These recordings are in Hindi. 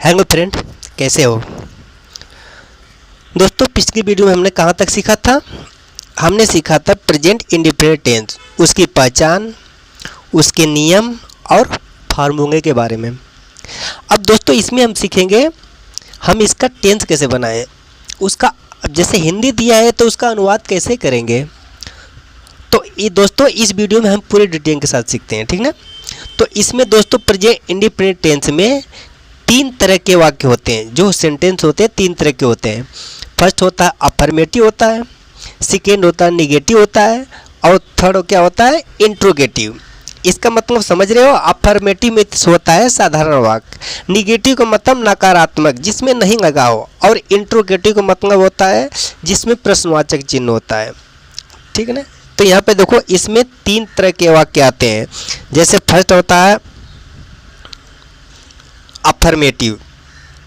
हेलो फ्रेंड, कैसे हो दोस्तों। पिछली वीडियो में हमने कहाँ तक सीखा था? हमने सीखा था प्रेजेंट इंडेफिनिट टेंस, उसकी पहचान, उसके नियम और फार्मूले के बारे में। अब दोस्तों इसमें हम सीखेंगे हम इसका टेंस कैसे बनाएं, उसका जैसे हिंदी दिया है तो उसका अनुवाद कैसे करेंगे। तो ये दोस्तों इस वीडियो में हम पूरे डिटेल के साथ सीखते हैं, ठीक ना। तो इसमें दोस्तों प्रेजेंट इंडेफिनिट टेंस में 3 तरह के वाक्य होते हैं, जो सेंटेंस होते हैं 3 तरह के होते हैं। फर्स्ट होता है अफर्मेटिव होता है, सेकेंड होता है निगेटिव होता है और थर्ड क्या होता है इंट्रोगेटिव। इसका मतलब समझ रहे हो? अफर्मेटिव में होता है साधारण वाक्य, निगेटिव का मतलब नकारात्मक जिसमें नहीं लगा हो, और इंट्रोगेटिव का मतलब होता है जिसमें प्रश्नवाचक चिन्ह होता है, ठीक है ना। तो यहाँ पे देखो इसमें 3 तरह के वाक्य आते हैं। जैसे फर्स्ट होता है affirmative,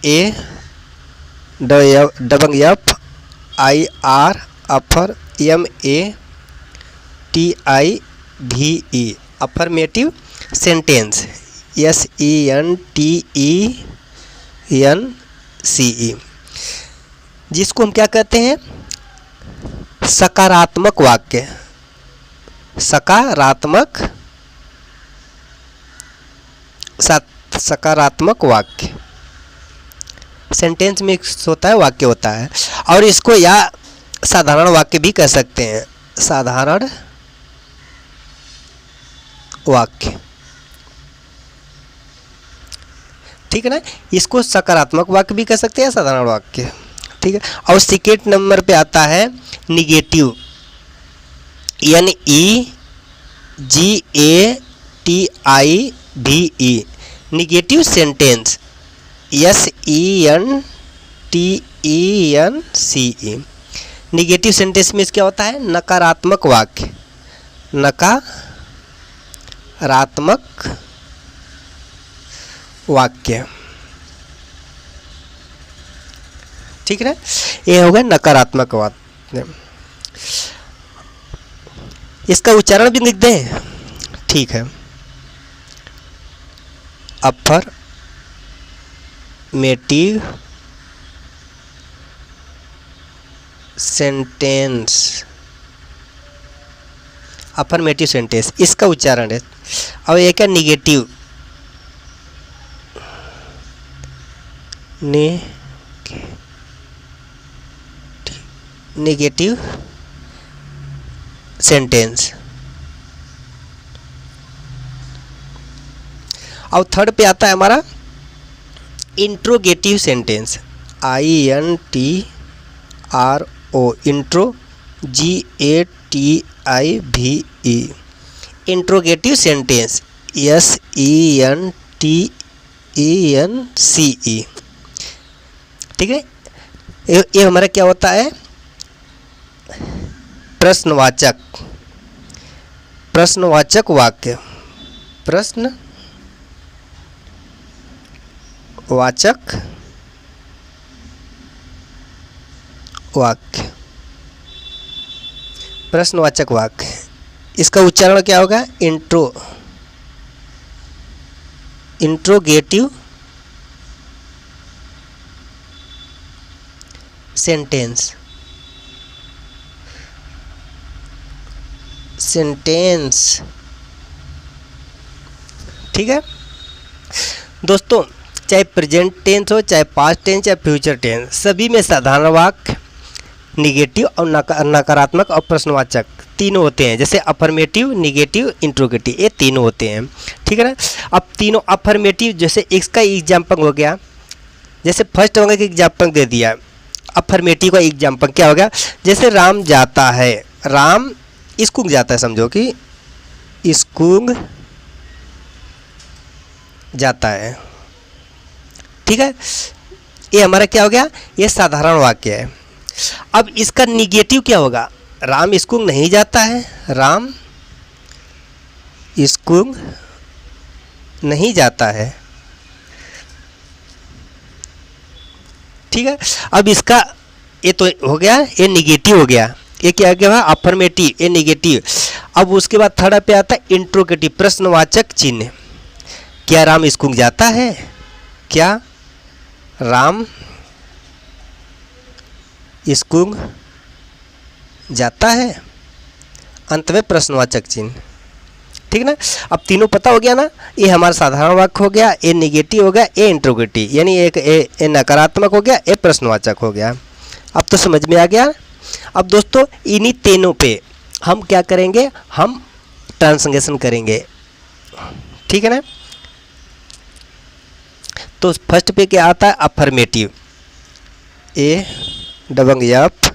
A double F I R अफर M A T I V E, affirmative sentence, S E N T E N C E, जिसको हम क्या कहते हैं सकारात्मक वाक्य। सकारात्मक वाक्य सेंटेंस में होता है, वाक्य होता है। और इसको या साधारण वाक्य भी कह सकते हैं, साधारण वाक्य, ठीक है ना। इसको सकारात्मक वाक्य भी कह सकते हैं, साधारण वाक्य, ठीक है। और सेकेंड नंबर पे आता है negative, N E G A T I V E, negative sentence, S E N T E N C E. Negative sentence में क्या होता है नकारात्मक वाक्य, नकारात्मक वाक्य, ठीक है। ये हो गया नकारात्मक वाक्य। इसका उच्चारण भी लिख दें, ठीक है। अफर्मेटिव सेंटेंस, अफर्मेटिव सेंटेंस इसका उच्चारण है। और एक है निगेटिव, निगेटिव सेंटेंस। और थर्ड पे आता है हमारा interrogative sentence, I N T R O, intro G A T I V E, interrogative sentence, S E N T E N C E, ठीक है। ये हमारा क्या होता है प्रश्नवाचक वाक्य, प्रश्नवाचक वाक्य, प्रश्नवाचक वाक्य। इसका उच्चारण क्या होगा इंट्रोगेटिव सेंटेंस, ठीक है दोस्तों। चाहे प्रेजेंट टेंस हो, चाहे पास्ट टेंस, चाहे फ्यूचर टेंस, सभी में साधारण वाक्य, निगेटिव और नकारात्मक और प्रश्नवाचक तीनों होते हैं। जैसे अफर्मेटिव, निगेटिव, इंट्रोगेटिव, ये तीनों होते हैं, ठीक है ना। अब तीनों अफर्मेटिव, जैसे इसका एग्जाम्पल हो गया, जैसे फर्स्ट होगा कि एग्जाम्पल दे दिया, अफर्मेटिव का एग्जाम्पल क्या हो गया, जैसे राम जाता है, राम स्कूल जाता है, समझो कि स्कूल जाता है, ठीक है। ये हमारा क्या हो गया, ये साधारण वाक्य है। अब इसका निगेटिव क्या होगा, राम स्कूल नहीं जाता है, राम स्कूल नहीं जाता है, ठीक है। अब इसका ये तो हो गया, ये निगेटिव हो गया। ये क्या गया अफर्मेटिव, ये निगेटिव। अब उसके बाद थर्ड पे आता है इंट्रोगेटिव, प्रश्नवाचक चिन्ह। क्या राम स्कूल जाता है? क्या राम स्कूल जाता है, अंत में प्रश्नवाचक चिन्ह। ठीक ना। अब तीनों पता हो गया ना। ए हमारा साधारण वाक्य हो गया, ए निगेटिव हो गया, ए इंट्रोगेटिव, यानी एक ए नकारात्मक हो गया, ए प्रश्नवाचक हो गया। अब तो समझ में आ गया। अब दोस्तों इन्हीं तीनों पे हम क्या करेंगे, हम ट्रांसलेशन करेंगे। ठीक है ना। तो फर्स्ट पे क्या आता है, affirmative, A double F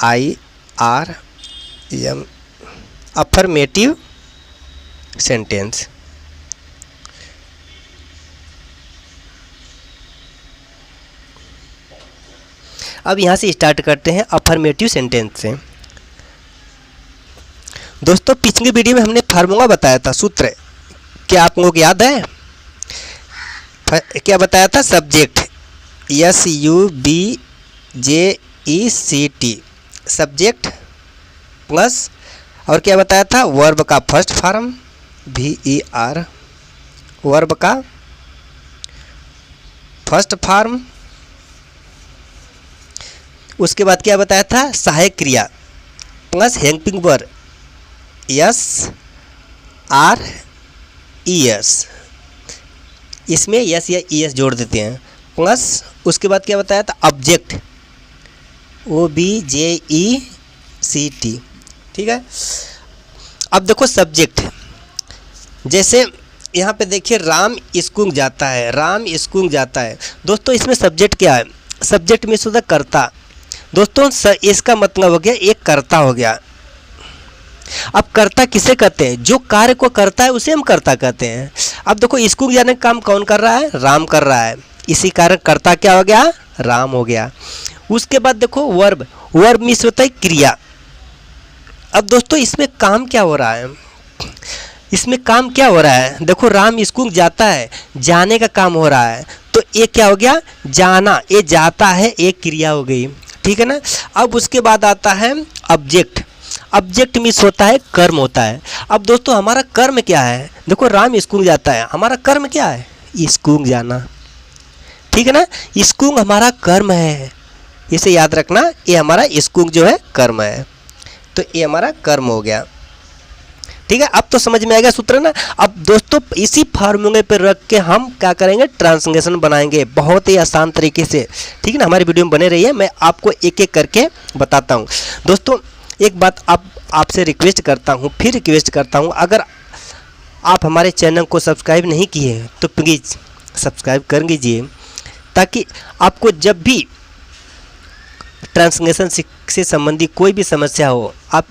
I R M, affirmative sentence. अब यहाँ से स्टार्ट करते हैं अफर्मेटिव सेंटेंस से। दोस्तों पिछली वीडियो में हमने फार्मूला बताया था, सूत्र, क्या आप लोगों को याद है? क्या बताया था? सब्जेक्ट SUBJECT, सब्जेक्ट प्लस, और क्या बताया था? वर्ब का फर्स्ट फॉर्म VER, वर्ब का फर्स्ट फॉर्म। उसके बाद क्या बताया था? सहायक क्रिया प्लस हेल्पिंग वर्ब SRES, इसमें यस या ES जोड़ देते हैं, प्लस उसके बाद क्या बताया था? Object OBJECT। ठीक है। अब देखो सब्जेक्ट, जैसे यहाँ पे देखिए राम स्कूल जाता है, राम स्कूल जाता है। दोस्तों इसमें सब्जेक्ट क्या है? सब्जेक्ट में होता कर्ता। दोस्तों इसका मतलब हो गया एक कर्ता हो गया। अब कर्ता किसे कहते हैं? जो कार्य को करता है उसे हम कर्ता कहते हैं। अब देखो स्कूल जाने का काम कौन कर रहा है? राम कर रहा है, इसी कारण कर्ता क्या हो गया? राम हो गया। उसके बाद देखो वर्ब, वर्ब मीन्स होता है क्रिया। अब दोस्तों इसमें काम क्या हो रहा है? इसमें काम क्या हो रहा है? देखो राम स्कूल जाता है, जाने का काम हो रहा है, तो ये क्या हो गया? जाना, ये जाता है, एक क्रिया हो गई। ठीक है ना। अब उसके बाद आता है ऑब्जेक्ट, ऑब्जेक्ट मीन्स होता है कर्म होता है। अब दोस्तों हमारा कर्म क्या है? देखो राम स्कूल जाता है, हमारा कर्म क्या है? स्कूल जाना। ठीक है ना। स्कूल हमारा कर्म है, इसे याद रखना, ये हमारा स्कूल जो है कर्म है, तो ये हमारा कर्म हो गया। ठीक है। अब तो समझ में आएगा सूत्र ना। अब दोस्तों इसी फार्मूले पर रख के हम क्या करेंगे? ट्रांसलेशन बनाएंगे बहुत ही आसान तरीके से। ठीक है ना। हमारी वीडियो में बने रहिए, मैं आपको एक एक करके बताता हूँ। दोस्तों एक बात आपसे रिक्वेस्ट करता हूँ, फिर रिक्वेस्ट करता हूँ, अगर आप हमारे चैनल को सब्सक्राइब नहीं किए हैं तो प्लीज़ सब्सक्राइब कर लीजिए, ताकि आपको जब भी ट्रांसलेशन से संबंधित कोई भी समस्या हो आप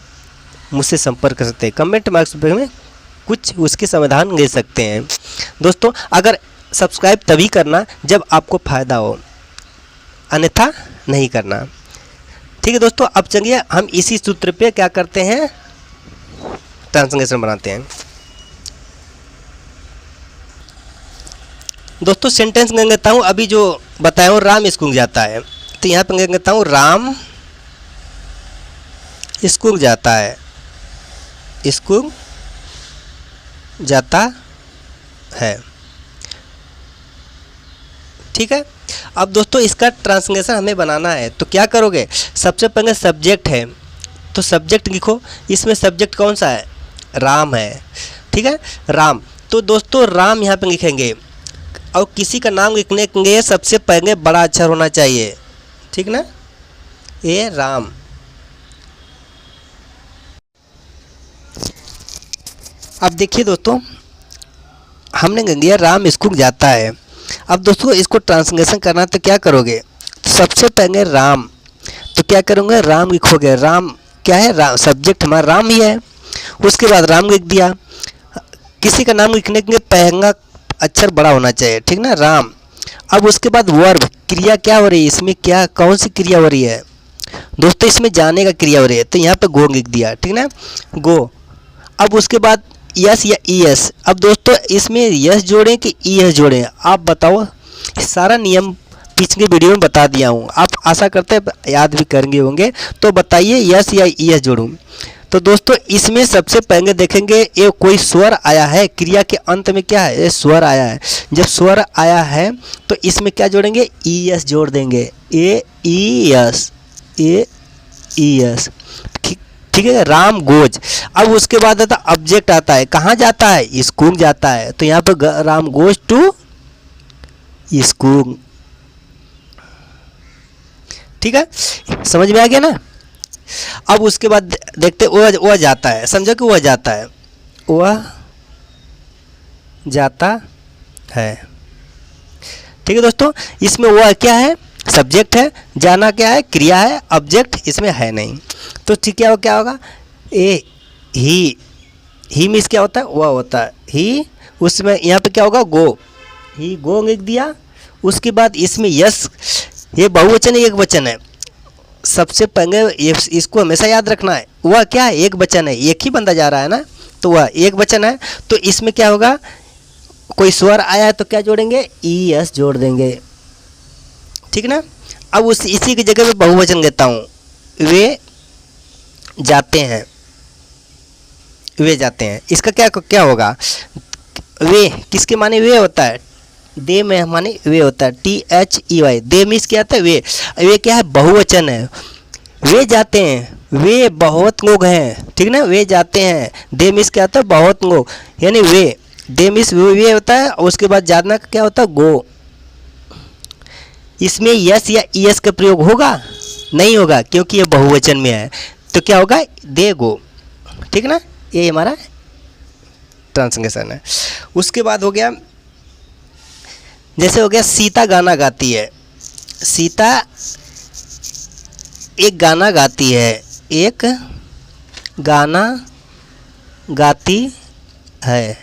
मुझसे संपर्क कर सकते हैं। कमेंट बॉक्स में कुछ उसके समाधान ले सकते हैं। दोस्तों अगर सब्सक्राइब तभी करना जब आपको फ़ायदा हो, अन्यथा नहीं करना। ठीक है दोस्तों। अब चलिए हम इसी सूत्र पे क्या करते हैं? ट्रांसलेशन बनाते हैं। दोस्तों सेंटेंस ले लेता हूँ, अभी जो बताया हूँ राम स्कूल जाता है, तो यहाँ पर ले लेता हूँ राम स्कूल जाता है, स्कूल जाता है। ठीक है। अब दोस्तों इसका ट्रांसलेशन हमें बनाना है, तो क्या करोगे? सबसे पहले सब्जेक्ट है, तो सब्जेक्ट लिखो। इसमें सब्जेक्ट कौन सा है? राम है। ठीक है, राम। तो दोस्तों राम यहाँ पे लिखेंगे, और किसी का नाम लिखने के लिए सबसे पहले बड़ा अक्षर होना चाहिए। ठीक ना। ये राम। अब देखिए दोस्तों हमने लिया राम स्कूल जाता है। अब दोस्तों इसको ट्रांसलेशन करना तो क्या करोगे? सबसे पहले राम, तो क्या करोगे? राम लिखोगे। राम क्या है? राम, सब्जेक्ट हमारा राम ही है। उसके बाद राम लिख दिया। किसी का नाम लिखने के लिए पहला अक्षर बड़ा होना चाहिए। ठीक ना, राम। अब उसके बाद वर्ब, क्रिया क्या हो रही है इसमें? क्या कौन सी क्रिया हो रही है? दोस्तों इसमें जाने का क्रिया हो रही है, तो यहाँ पे गो लिख दिया। ठीक ना, गो। अब उसके बाद यस या ES। अब दोस्तों इसमें यस जोड़ें कि ES जोड़ें, आप बताओ। सारा नियम पिछले वीडियो में बता दिया हूँ, आप आशा करते हैं याद भी करेंगे होंगे। तो बताइए यस या ES जोड़ूँ? तो दोस्तों इसमें सबसे पहले देखेंगे ये कोई स्वर आया है, क्रिया के अंत में क्या है, ये स्वर आया है। जब स्वर आया है तो इसमें क्या जोड़ेंगे, ई एस जोड़ देंगे, ए ई एस, ए ई एस। ठीक है, राम गोज। अब उसके बाद आता ऑब्जेक्ट आता है, कहाँ जाता है, स्कूल जाता है। तो यहाँ पर राम गोज टू स्कूल। ठीक है, समझ में आ गया ना। अब उसके बाद देखते वह जाता है, समझो कि वह जाता है, वह जाता है। ठीक है दोस्तों, इसमें वह क्या है, सब्जेक्ट है, जाना क्या है, क्रिया है, ऑब्जेक्ट इसमें है नहीं। तो ठीक है, क्या होगा, ए ही मीन्स क्या होता है, वह होता है ही। उसमें यहाँ पे क्या होगा, गो, ही गो लिख दिया। उसके बाद इसमें यस, ये बहुवचन है एक वचन है, सबसे पहले इसको हमेशा याद रखना है। वह क्या है, एक वचन है, एक ही बंदा जा रहा है ना, तो वह एक वचन है। तो इसमें क्या होगा, कोई स्वर आया है तो क्या जोड़ेंगे, ई एस जोड़ देंगे। ठीक ना। अब इसी की जगह पे बहुवचन लेता हूँ, वे जाते हैं, वे जाते हैं। इसका क्या होगा, वे किसके माने वे होता है, दे में माने वे होता है, T H E Y. They means क्या होता है, वे क्या है, बहुवचन है। वे जाते हैं, वे बहुत लोग हैं। ठीक ना, वे जाते हैं, दे मीन्स क्या होता है, बहुत लोग, यानी वे, दे मीन्स वे होता है। और उसके बाद जाना का क्या होता है, गो। इसमें यस या ई एस का प्रयोग होगा, नहीं होगा, क्योंकि ये बहुवचन में है। तो क्या होगा, दे गो। ठीक ना, ये हमारा ट्रांसलेशन है। उसके बाद हो गया, जैसे हो गया सीता गाना गाती है। सीता एक गाना गाती है, एक गाना गाती है।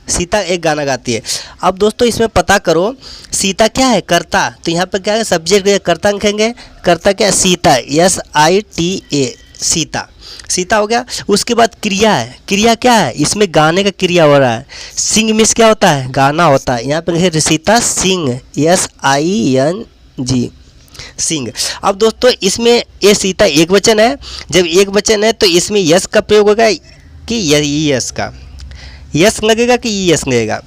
सीता एक गाना गाती है। अब दोस्तों इसमें पता करो, सीता क्या है, कर्ता। तो यहाँ पर क्या है, सब्जेक्ट कर्ता लिखेंगे। कर्ता क्या है, Sita, S I T A, Sita, Sita हो गया। उसके बाद क्रिया है, क्रिया क्या है, इसमें गाने का क्रिया हो रहा है। सिंग मिस क्या होता है, गाना होता है। यहाँ पे सीता सिंग, एस आई एन जी, सिंग। अब दोस्तों इसमें ये सीता एक वचन है। जब एक वचन है तो इसमें यस का प्रयोग होगा कि यस का, यस लगेगा कि यस लगेगा,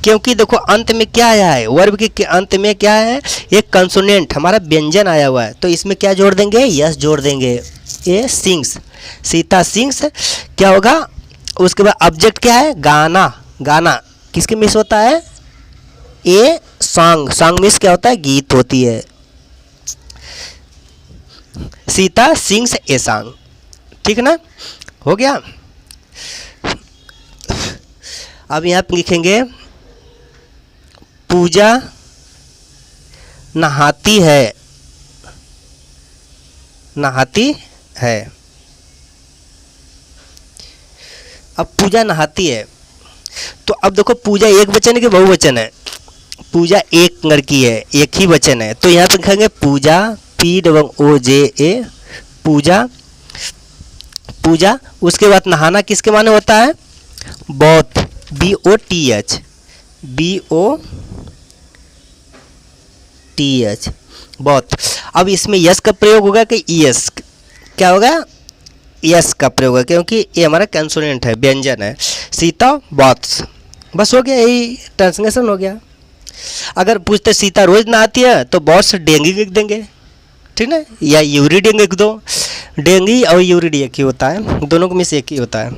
क्योंकि देखो अंत में क्या आया है, वर्ब के अंत में क्या है, एक कंसोनेंट हमारा व्यंजन आया हुआ है। तो इसमें क्या जोड़ देंगे, यस जोड़ देंगे, ए सिंग्स, सीता सिंग्स। क्या होगा, उसके बाद ऑब्जेक्ट क्या है, गाना, गाना किसके मिस होता है, ए सॉन्ग, सॉन्ग मिस क्या होता है, गीत होती है। Sita sings a song. ठीक ना, हो गया। अब यहाँ पे लिखेंगे, पूजा नहाती है, नहाती है। अब पूजा नहाती है, तो अब देखो पूजा एक वचन है कि बहुवचन है, पूजा एक लड़की है, एक ही वचन है। तो यहाँ पे लिखेंगे पूजा, पी डबल ओ जे ए, पूजा, पूजा। उसके बाद नहाना किसके माने होता है, both, B O T H, B O T H, both. अब इसमें यस का प्रयोग होगा कि यस, क्या होगा, यस का प्रयोग है, क्योंकि ये हमारा कंसोनेंट है, व्यंजन है। सीता बॉथ्स, बस हो गया, यही ट्रांसलेशन हो गया। अगर पूछते सीता रोज नहाती है तो बॉथ्स डेंगी लिख देंगे। ठीक ना, या यूरिडिंग लिख दो। डेंगी और यूरिडी एक ही होता है, दोनों को में से एक ही होता है।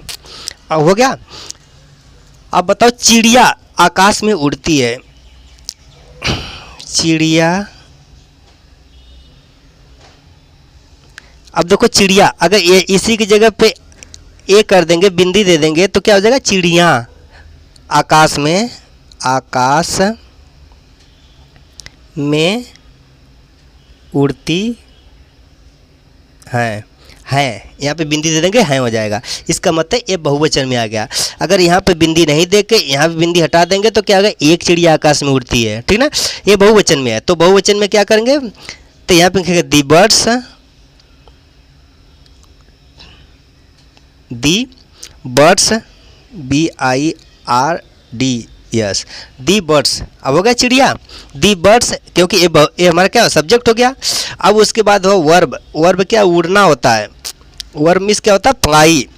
अब हो गया। अब बताओ, चिड़िया आकाश में उड़ती है, चिड़िया। अब देखो चिड़िया, अगर ये इसी की जगह पे ए कर देंगे, बिंदी दे देंगे, तो क्या हो जाएगा, चिड़िया आकाश में, आकाश में उड़ती हैं, यहाँ पे बिंदी दे देंगे, हैं हो जाएगा। इसका मतलब ये बहुवचन में आ गया। अगर यहाँ पे बिंदी नहीं दे के यहाँ पे बिंदी हटा देंगे तो क्या होगा, एक चिड़िया आकाश में उड़ती है। ठीक ना, ये बहुवचन में है। तो बहुवचन में क्या करेंगे, तो यहाँ पे लिखेंगे the birds, the birds, B I R D S, the birds. अब हो गया चिड़िया, दी बर्ड्स, क्योंकि ये हमारा क्या सब्जेक्ट हो गया। अब उसके बाद हो वर्ब, वर्ब क्या, उड़ना होता है, वर्ब मीन्स क्या होता है? फ्लाई।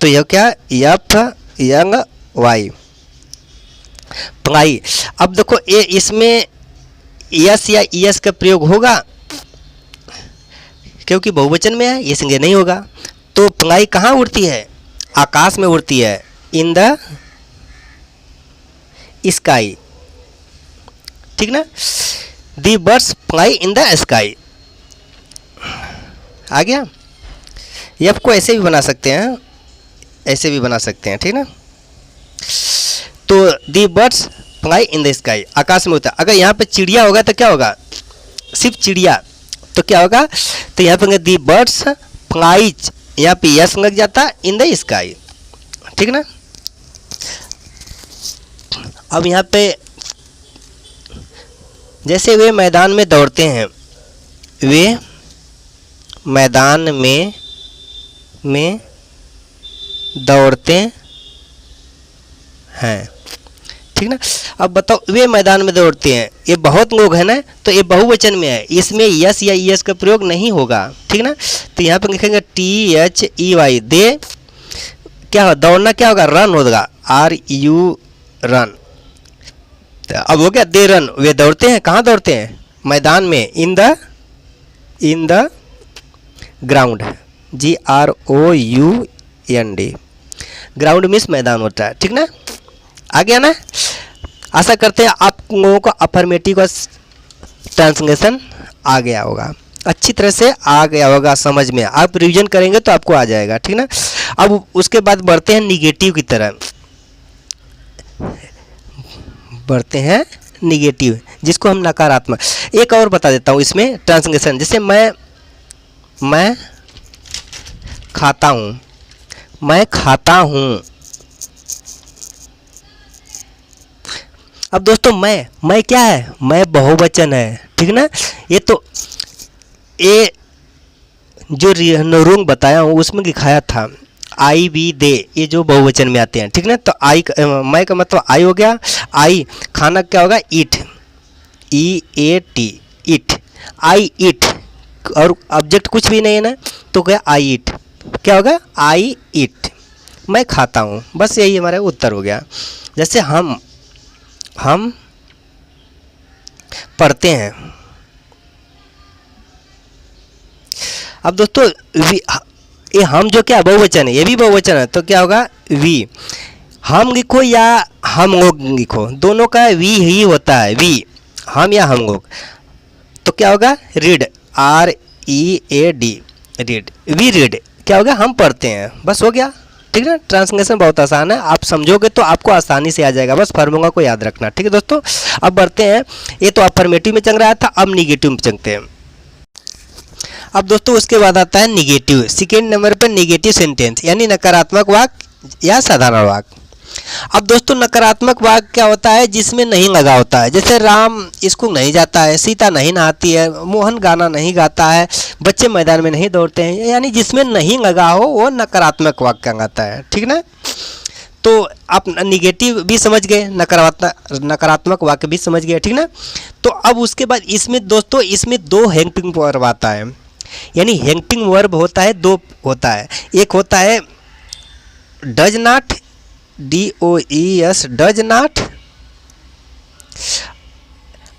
तो यह क्या? एफ यंग वाई, फ्लाई। अब देखो ये इसमें यस या ईएस का प्रयोग होगा क्योंकि बहुवचन में है, ये संज्ञा नहीं होगा। तो फ्लाई कहाँ उड़ती है? आकाश में उड़ती है, इन द स्काई, ठीक ना। The birds fly in the sky, आ गया। एफ को ऐसे भी बना सकते हैं, ऐसे भी बना सकते हैं, ठीक ना। तो the birds fly in the sky, आकाश में होता है। अगर यहाँ पे चिड़िया होगा तो क्या होगा? सिर्फ चिड़िया, तो क्या होगा? तो यहाँ पे दी बर्ड्स फ्लाइज, यहाँ पे यस लग जाता है, इन द स्काई, ठीक ना। अब यहाँ पे जैसे वे मैदान में दौड़ते हैं, वे मैदान में दौड़ते हैं, ठीक ना। अब बताओ, वे मैदान में दौड़ते हैं, ये बहुत लोग हैं ना, तो ये बहुवचन में है, इसमें यस या ईएस का प्रयोग नहीं होगा, ठीक ना। तो यहाँ पे लिखेंगे THEY, दे क्या हो? दौड़ना क्या होगा? रन होगा, RU रन। अब हो गया दे रन, वे दौड़ते हैं। कहाँ दौड़ते हैं? मैदान में, in the ground, GROUND, ground means मैदान होता है, ठीक ना। आ गया ना। आशा करते हैं आप लोगों को अफर्मेटिव का ट्रांसलेशन आ गया होगा, अच्छी तरह से आ गया होगा समझ में। आप रिवीजन करेंगे तो आपको आ जाएगा, ठीक ना। अब उसके बाद बढ़ते हैं निगेटिव की तरह, बढ़ते हैं निगेटिव, जिसको हम नकारात्मक। एक और बता देता हूँ इसमें ट्रांसलेशन, जैसे मैं खाता हूँ, मैं खाता हूँ। अब दोस्तों मैं क्या है? मैं बहुवचन है, ठीक ना। ये तो ये जो नोरुंग बताया हूँ उसमें दिखाया था, आई बी दे, ये जो बहुवचन में आते हैं, ठीक ना। तो आई मैं का मतलब आई हो गया। आई खाना क्या होगा? ईट, EAT, ईट, आई ईट। और ऑब्जेक्ट कुछ भी नहीं है ना, तो क्या? आई ईट, क्या होगा? आई ईट, मैं खाता हूँ। बस यही हमारा उत्तर हो गया। जैसे हम पढ़ते हैं। अब दोस्तों ये हम जो क्या बहुवचन है, ये भी बहुवचन है, तो क्या होगा? वी। हम लिखो या हम लोग लिखो, दोनों का वी ही होता है, वी, हम या हम लोग। तो क्या होगा? Read, READ, read, we read, क्या होगा? हम पढ़ते हैं। बस हो गया, ठीक है। ट्रांसलेशन बहुत आसान है, आप समझोगे तो आपको आसानी से आ जाएगा, बस फार्मूला को याद रखना, ठीक है दोस्तों। अब बढ़ते हैं, ये तो अफर्मेटिव में चल रहा था, अब निगेटिव में चलते हैं। अब दोस्तों उसके बाद आता है निगेटिव, सेकेंड नंबर पर निगेटिव सेंटेंस, यानी नकारात्मक वाक्य या साधारण वाक्य। अब दोस्तों नकारात्मक वाक्य क्या होता है? जिसमें नहीं लगा होता है। जैसे राम स्कूल नहीं जाता है, सीता नहीं नहाती है, मोहन गाना नहीं गाता है, बच्चे मैदान में नहीं दौड़ते हैं, यानी जिसमें नहीं लगा हो वो नकारात्मक वाक्य कहलाता है, ठीक ना। तो आप निगेटिव भी समझ गए, नकारात्मक वाक्य भी समझ गए, ठीक ना। तो अब उसके बाद इसमें दोस्तों इसमें दो हेल्पिंग वर्ब आता है, यानी हेल्पिंग वर्ब होता है, दो होता है। एक होता है does not, DOES, does not,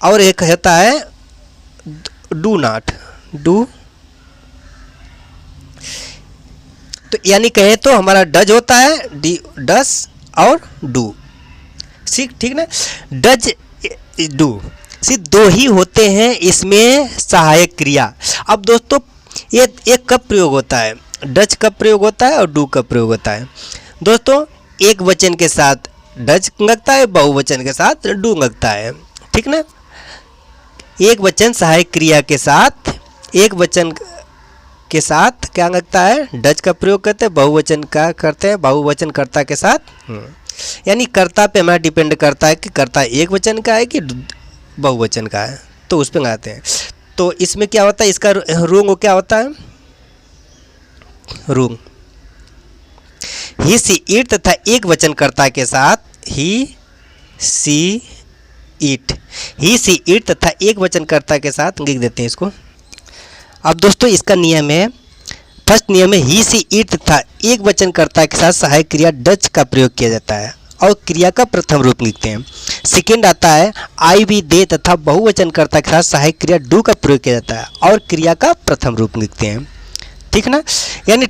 और एक होता है डू नॉट, डू। तो यानी कहें तो हमारा डज होता है, डस और डू, ठीक ना। डज, डू, सिर्फ दो ही होते हैं इसमें सहायक क्रिया। अब दोस्तों ये एक कब प्रयोग होता है? डज कब प्रयोग होता है और डू कब प्रयोग होता है? दोस्तों एक वचन के साथ डज लगता है, बहुवचन के साथ डू लगता है, ठीक ना। एक वचन सहायक क्रिया के साथ, एक वचन के साथ क्या लगता है? डज का प्रयोग करते हैं, बहुवचन का करते हैं बहुवचन कर्ता के साथ। यानी कर्ता पे हमारा डिपेंड करता है कि कर्ता एक वचन का है कि बहुवचन का है, तो उस पर लगाते हैं। तो इसमें क्या होता है? इसका रूंग क्या होता है? रूंग ही सी इट तथा एक वचन कर्ता के साथ ही see it, he see it तथा एक वचन कर्ता के साथ लिख देते हैं इसको। अब दोस्तों इसका नियम है, फर्स्ट नियम है ही सी इट तथा एक वचनकर्ता के साथ सहायक क्रिया डज का प्रयोग किया जाता है और क्रिया का प्रथम रूप लिखते हैं। सेकेंड आता है आई वी दे तथा बहुवचनकर्ता के साथ सहायक क्रिया डू का प्रयोग किया जाता है और क्रिया का प्रथम रूप लिखते हैं। ठीक ना, यानी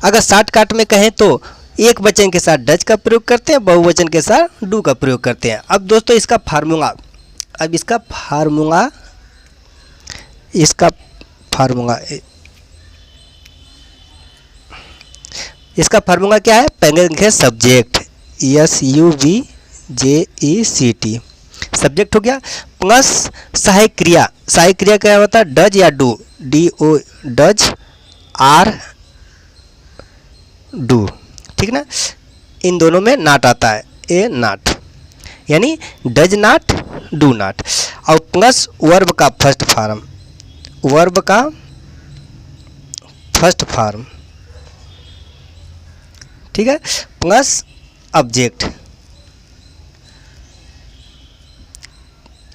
अगर शॉर्टकट में कहें तो एक वचन के साथ डज का प्रयोग करते हैं, बहुवचन के साथ डू का प्रयोग करते हैं। अब दोस्तों इसका फार्मूला, अब इसका फार्मूला क्या है? पहले सब्जेक्ट SUBJECT सब्जेक्ट हो गया, प्लस सहायक क्रिया। सहायक क्रिया क्या होता है? डज या do, DO does, or do. ठीक ना, इन दोनों में नाट आता है, ए नाट, यानी डज नाट डू नाट, और प्लस वर्ब का फर्स्ट फॉर्म, ठीक है, प्लस ऑब्जेक्ट।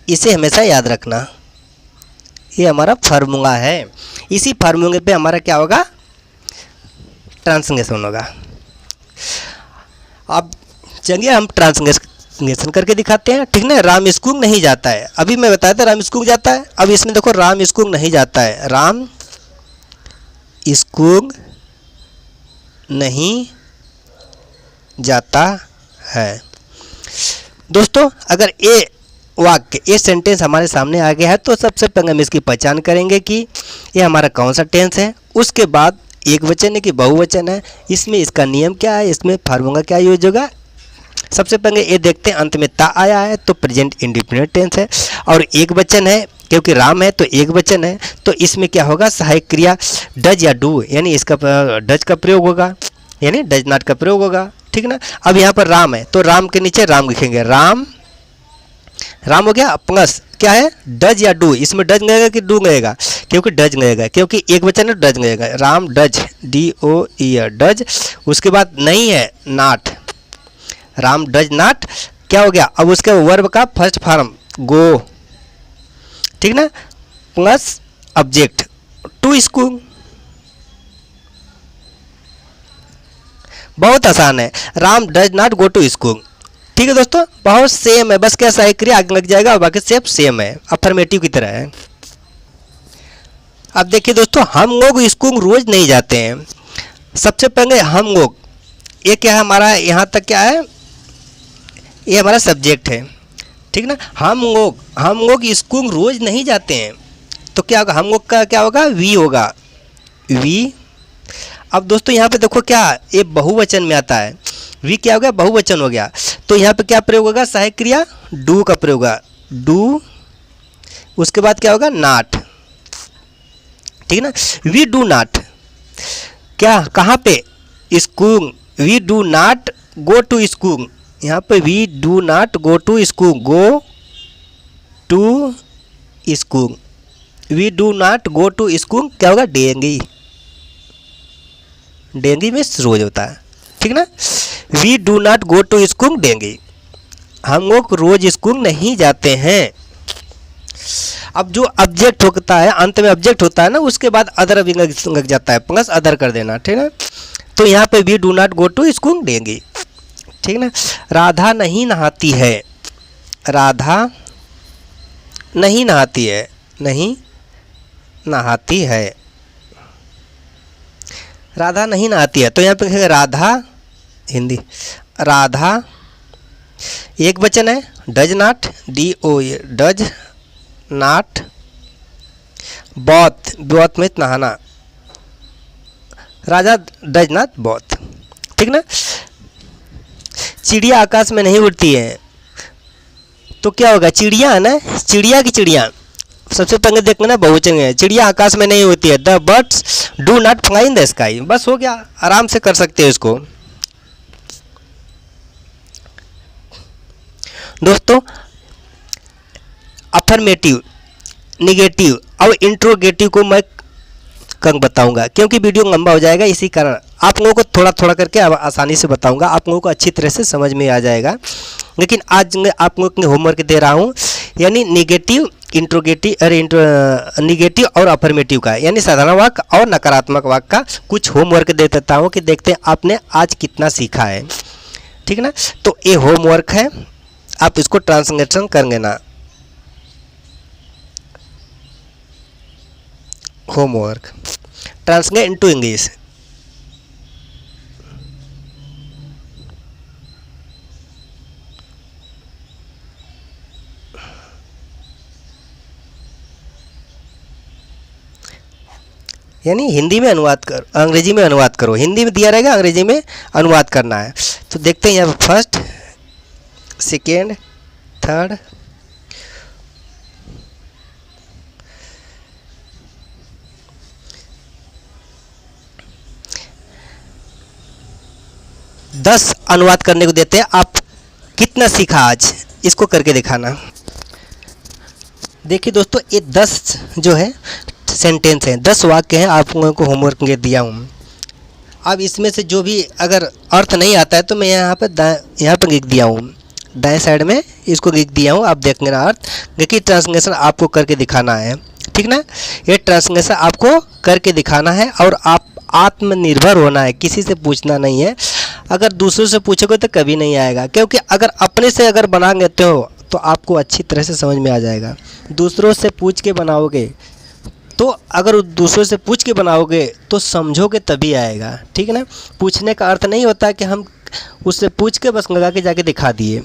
इसे हमेशा याद रखना, ये हमारा फार्मूला है। इसी फार्मूले पे हमारा क्या होगा? ट्रांसलेशन होगा। अब चलिए हम ट्रांसलेशन करके दिखाते हैं। ठीक ना, राम स्कूल नहीं जाता है, अभी मैं बताया था राम स्कूल जाता है, अब इसमें देखो राम स्कूल नहीं जाता है, राम स्कूल नहीं जाता है। दोस्तों अगर ए वाक्य, ये सेंटेंस हमारे सामने आ गया है तो सबसे पहले हम इसकी पहचान करेंगे कि ये हमारा कौन सा टेंस है। उसके बाद एक वचन है कि बहुवचन है, इसमें इसका नियम क्या है, इसमें फार्मूला क्या यूज होगा। सबसे पहले ये देखते हैं, अंत में ता आया है तो प्रेजेंट इंडिपेंडेंट टेंस है, और एक वचन है क्योंकि राम है तो एक वचन है, तो इसमें क्या होगा? सहायक क्रिया डज या डू, यानी इसका डज का प्रयोग होगा, यानी डज नॉट का प्रयोग होगा। ठीक ना, अब यहाँ पर राम है तो राम के नीचे राम लिखेंगे, राम हो गया, प्लस क्या है? डज या डू, इसमें डज लगेगा कि डू लगेगा? क्योंकि डज लगेगा, क्योंकि एक वचन है डज लगेगा, राम डज, DOE डज। उसके बाद नहीं है नाट, राम डज नाट, क्या हो गया? अब उसके वर्ब का फर्स्ट फॉर्म गो, ठीक ना, प्लस ऑब्जेक्ट टू स्कूल। बहुत आसान है, Ram does not go to school. ठीक है दोस्तों, बहुत सेम है, बस क्या सहायक क्रिया आगे लग जाएगा और बाकी सब सेम है, अफर्मेटिव की तरह है। अब देखिए दोस्तों, हम लोग स्कूल रोज नहीं जाते हैं। सबसे पहले हम लोग, ये क्या है हमारा? यहाँ तक क्या है? ये हमारा सब्जेक्ट है। ठीक ना, हम लोग स्कूल रोज नहीं जाते हैं तो क्या होगा? हम लोग का क्या होगा? वी होगा, वी। अब दोस्तों यहाँ पे देखो क्या, ये बहुवचन में आता है, वी क्या हो गया? बहुवचन हो गया, तो यहाँ पे क्या प्रयोग होगा? सहायक क्रिया डू का प्रयोग होगा, डू। उसके बाद क्या होगा? नाट। ठीक ना, वी डू नाट, क्या कहाँ पे? School, we do not go to school, यहाँ पे we do not go to school, go to school, we do not go to school क्या होगा? डेंगी, डेंगी में रोज होता है। ठीक ना, we do not go to school डेंगी, हम लोग रोज स्कूल नहीं जाते हैं। अब जो ऑब्जेक्ट होता है, अंत में ऑब्जेक्ट होता है ना, उसके बाद अदर भी लग जाता है, प्लस अदर कर देना। ठीक है, तो यहाँ पे we do not go to school डेंगी। ठीक ना, राधा नहीं नहाती है, राधा नहीं नहाती है, नहीं नहाती है, राधा नहीं नहाती है, तो यहाँ पे लिखेगा राधा, हिंदी राधा, एक वचन है, does not, DOE does not, both में नहाना, राजा डज नॉट बॉथ। ठीक ना, चिड़िया आकाश में नहीं उड़ती है, तो क्या होगा? चिड़िया है ना, चिड़िया की चिड़िया, सबसे पहले देखना ना बहुवचन है, चिड़िया आकाश में नहीं होती है, the birds do not fly in the sky. बस हो गया, आराम से कर सकते हैं इसको। दोस्तों अफर्मेटिव, निगेटिव और इंट्रोगेटिव को मैं कल बताऊंगा, क्योंकि वीडियो लंबा हो जाएगा, इसी कारण आप लोगों को थोड़ा थोड़ा करके आसानी से बताऊंगा, आप लोगों को अच्छी तरह से समझ में आ जाएगा। लेकिन आज मैं आप लोगों को होमवर्क दे रहा हूँ, यानी निगेटिव इंट्रोगेटिव अरे निगेटिव और अफर्मेटिव का, यानी साधारण वाक्य और नकारात्मक वाक्य का कुछ होमवर्क दे देता हूँ कि देखते हैं आपने आज कितना सीखा है। ठीक है ना। तो ये होमवर्क है, आप इसको ट्रांसलेशन करेंगे ना। Homework translate into English. यानी हिंदी में अनुवाद कर, अंग्रेजी में अनुवाद करो। हिंदी में दिया रहेगा, अंग्रेजी में अनुवाद करना है। तो देखते हैं यहाँ फर्स्ट, सेकेंड, थर्ड, दस अनुवाद करने को देते हैं। आप कितना सीखा आज, इसको करके दिखाना। देखिए दोस्तों, ये 10 जो है सेंटेंस हैं, 10 वाक्य हैं, आप लोगों को होमवर्क में दिया हूँ। अब इसमें से जो भी अगर अर्थ नहीं आता है तो मैं यहाँ पर लिख दिया हूँ, दाएं साइड में इसको लिख दिया हूँ। आप देखेंगे ना अर्थ, देखिए ट्रांसलेशन आपको करके दिखाना है। ठीक ना। ये ट्रांसलेशन आपको करके दिखाना है और आप आत्मनिर्भर होना है, किसी से पूछना नहीं है। अगर दूसरों से पूछोगे तो कभी नहीं आएगा, क्योंकि अगर अपने से अगर बना लेते हो तो आपको अच्छी तरह से समझ में आ जाएगा। दूसरों से पूछ के बनाओगे तो, अगर दूसरों से पूछ के बनाओगे तो समझोगे तभी आएगा। ठीक है ना। पूछने का अर्थ नहीं होता कि हम उससे पूछ के बस लगा के जाके दिखा दिए,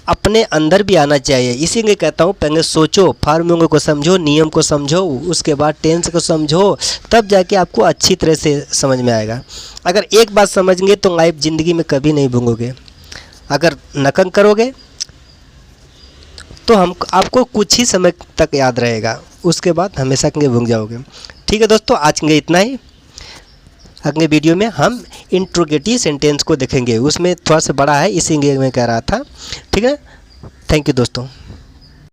अपने अंदर भी आना चाहिए। इसीलिए कहता हूँ पहले सोचो, फार्मूले को समझो, नियम को समझो, उसके बाद टेंस को समझो, तब जाके आपको अच्छी तरह से समझ में आएगा। अगर एक बात समझेंगे तो लाइफ ज़िंदगी में कभी नहीं भूलोगे। अगर नकल करोगे तो आपको कुछ ही समय तक याद रहेगा, उसके बाद हमेशा के लिए भूल जाओगे। ठीक है दोस्तों, आज के लिए इतना ही। अगले वीडियो में हम इंट्रोगेटिव सेंटेंस को देखेंगे, उसमें थोड़ा सा बड़ा है इसीलिए मैं कह रहा था। ठीक है, थैंक यू दोस्तों।